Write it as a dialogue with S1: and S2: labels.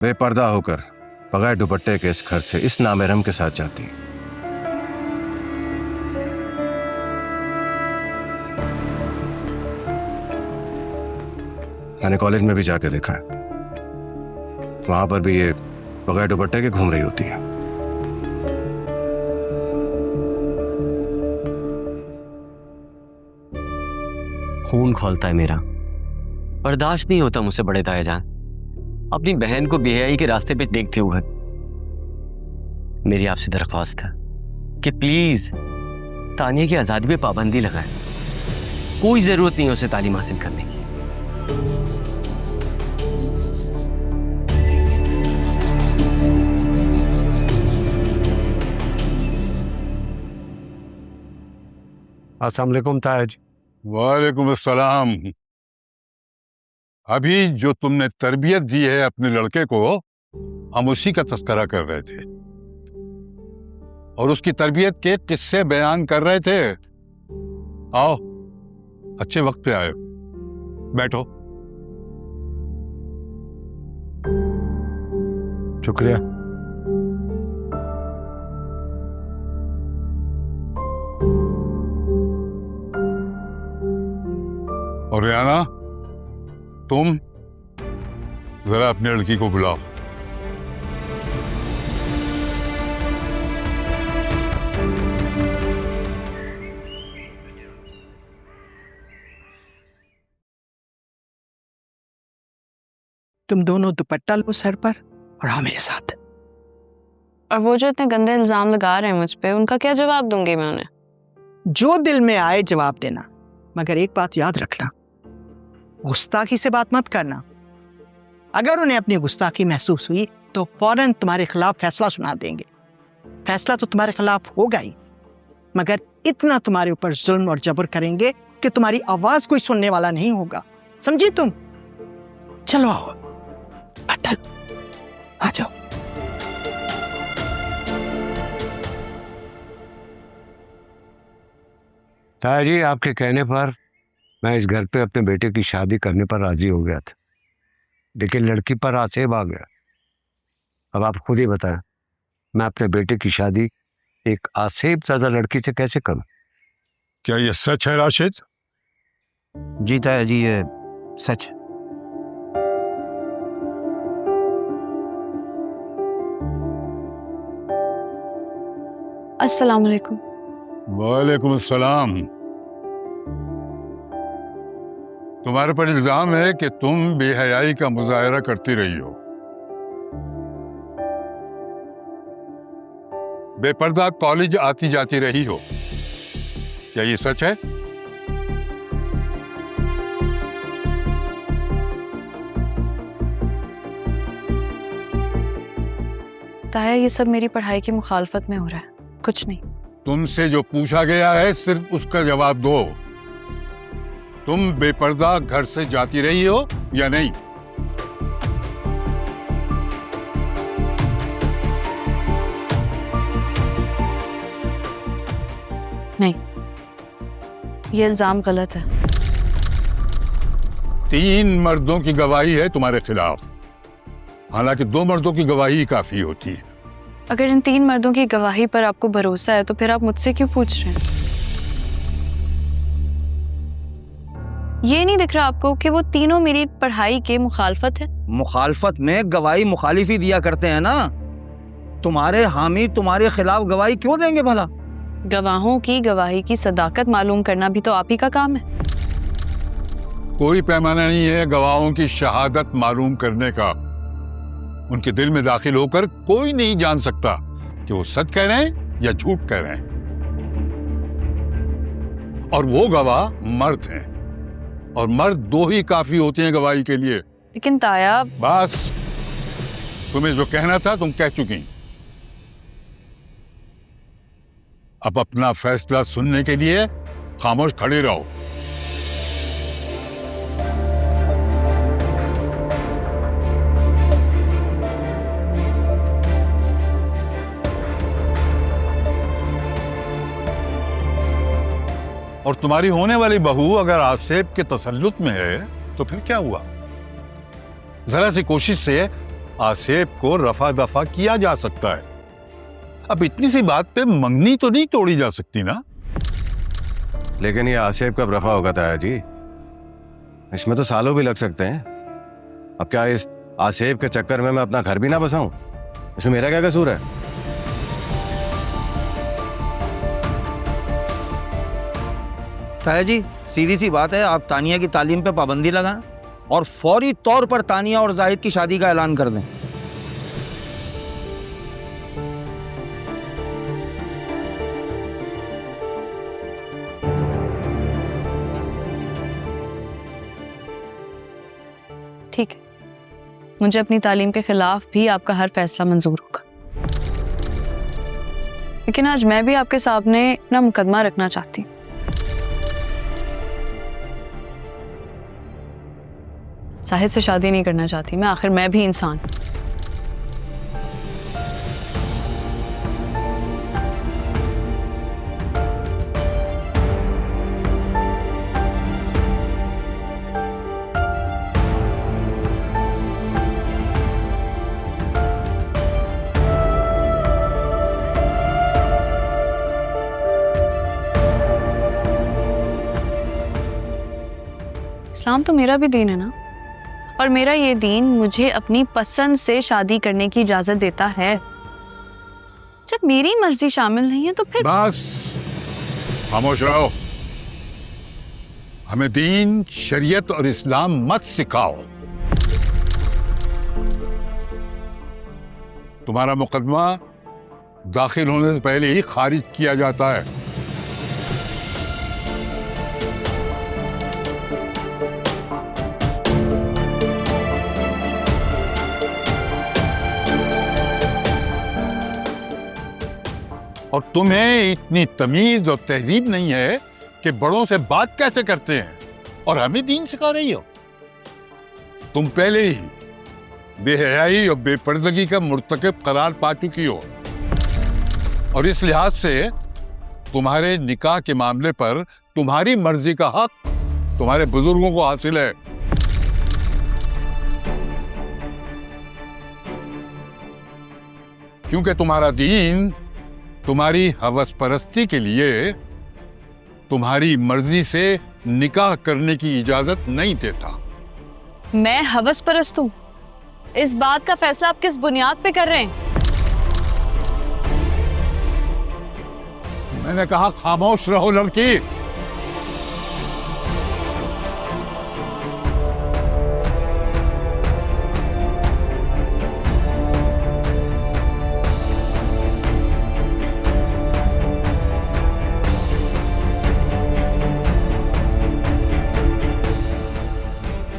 S1: बेपर्दा होकर बगैर दुपट्टे के इस घर से इस नामहरम के साथ जाती है। मैंने कॉलेज में भी जाके देखा है, वहां पर भी ये बगैर दुपट्टे के घूम रही होती है।
S2: खून खौलता है मेरा, बर्दाश्त नहीं होता मुझसे बड़े ताया जान अपनी बहन को बेहयाई के रास्ते पे देखते हुए। मेरी आपसे दरख्वास्त है कि प्लीज तानिया की आजादी पे पाबंदी लगाएं। कोई जरूरत नहीं है उसे तालीम हासिल करने की।
S3: अस्सलाम वालेकुम ताज।
S4: वालेकुम अस्सलाम। अभी जो तुमने तरबियत दी है अपने लड़के को, हम उसी का तस्करा कर रहे थे और उसकी तरबियत के किस्से बयान कर रहे थे। आओ, अच्छे वक्त पे आए, बैठो।
S3: शुक्रिया।
S4: और रियाना, तुम जरा अपनी लड़की को बुलाओ।
S5: तुम दोनों दुपट्टा लो सर पर और हाँ मेरे साथ।
S6: और वो जो इतने गंदे इल्जाम लगा रहे हैं मुझ पे, उनका क्या जवाब दूंगी मैं उन्हें?
S5: जो दिल में आए जवाब देना, मगर एक बात याद रखना, गुस्ताखी से बात मत करना। अगर उन्हें अपनी गुस्ताखी महसूस हुई तो फौरन तुम्हारे खिलाफ फैसला सुना देंगे। फैसला तो तुम्हारे खिलाफ होगा ही, मगर इतना तुम्हारे ऊपर जुल्म और जबर करेंगे कि तुम्हारी आवाज कोई सुनने वाला नहीं होगा। समझी तुम? चलो आओ, अटल आ जाओ।
S3: ताया जी, आपके कहने पर मैं इस घर पे अपने बेटे की शादी करने पर राजी हो गया था, लेकिन लड़की पर आसेब आ गया। अब आप खुद ही बताएं, मैं अपने बेटे की शादी एक आसेब ज़्यादा लड़की से कैसे करूं?
S4: क्या ये सच है राशिद?
S7: जी ताया जी, ये सच है।
S6: अस्सलाम वालेकुम।
S4: वालेकुम अस्सलाम। तुम्हारे पर इल्जाम है कि तुम बेहयाई का मुजाहरा करती रही हो, बेपर्दा कॉलेज आती जाती रही हो। क्या ये सच है?
S6: ताया, ये सब मेरी पढ़ाई की मुखालफत में हो रहा है, कुछ नहीं।
S4: तुमसे जो पूछा गया है सिर्फ उसका जवाब दो। तुम बेपर्दा घर से जाती रही हो या नहीं?
S6: नहीं, ये इल्जाम गलत है।
S4: 3 मर्दों की गवाही है तुम्हारे खिलाफ, हालांकि 2 मर्दों की गवाही ही काफी होती है।
S6: अगर इन 3 मर्दों की गवाही पर आपको भरोसा है तो फिर आप मुझसे क्यों पूछ रहे हैं? ये नहीं दिख रहा आपको कि वो तीनों मेरी पढ़ाई के मुखालफत है?
S7: मुखालफत में गवाही मुखालिफ ही दिया करते हैं ना। तुम्हारे हामी तुम्हारे खिलाफ गवाही क्यों देंगे भला?
S6: गवाहों की गवाही की सदाकत मालूम करना भी तो आप ही का काम है।
S4: कोई पैमाना नहीं है गवाहों की शहादत मालूम करने का। उनके दिल में दाखिल होकर कोई नहीं जान सकता कि वो सच कह रहे हैं या झूठ कह रहे हैं। और वो गवाह मर्द हैं, और मर्द 2 ही काफी होते हैं गवाही के लिए।
S6: लेकिन ताया,
S4: बस, तुम्हें जो कहना था तुम कह चुकी। अब अपना फैसला सुनने के लिए खामोश खड़े रहो। और तुम्हारी होने वाली बहू अगर आसेब के तसल्लुत में है तो फिर क्या हुआ? जरा सी कोशिश से आसेफ को रफा दफा किया जा सकता है। अब इतनी सी बात पे मंगनी तो नहीं तोड़ी जा सकती ना।
S1: लेकिन ये आसेफ कब रफा होगा ताया जी? इसमें तो सालों भी लग सकते हैं। अब क्या इस आसेफ के चक्कर में मैं अपना घर भी ना बसाऊं? इसमें मेरा क्या कसूर है?
S7: ताया जी, सीधी सी बात है, आप तानिया की तालीम पे पाबंदी लगाएं और फौरी तौर पर तानिया और जाहिद की शादी का ऐलान कर दें।
S6: ठीक है, मुझे अपनी तालीम के खिलाफ भी आपका हर फैसला मंजूर होगा, लेकिन आज मैं भी आपके सामने अपना मुकदमा रखना चाहती हूँ। जाहिद से शादी नहीं करना चाहती मैं, आखिर मैं भी इंसान। इस्लाम तो मेरा भी दीन है ना, और मेरा ये दीन मुझे अपनी पसंद से शादी करने की इजाजत देता है। जब मेरी मर्जी शामिल नहीं है तो फिर
S4: बस खामोश रहो। हमें दीन, शरीयत और इस्लाम मत सिखाओ। तुम्हारा मुकदमा दाखिल होने से पहले ही खारिज किया जाता है। और तुम्हें इतनी तमीज और तहजीब नहीं है कि बड़ों से बात कैसे करते हैं, और हमें दीन सिखा रही हो। तुम पहले ही बेहयाई और बेपर्दगी का मुर्तकब करार पा चुकी हो, और इस लिहाज से तुम्हारे निकाह के मामले पर तुम्हारी मर्जी का हक तुम्हारे बुजुर्गों को हासिल है। क्योंकि तुम्हारा दीन तुम्हारी हवस परस्ती के लिए तुम्हारी मर्जी से निकाह करने की इजाजत नहीं देता।
S6: मैं हवस परस्त हूँ? इस बात का फैसला आप किस बुनियाद पे कर रहे हैं?
S4: मैंने कहा खामोश रहो लड़की।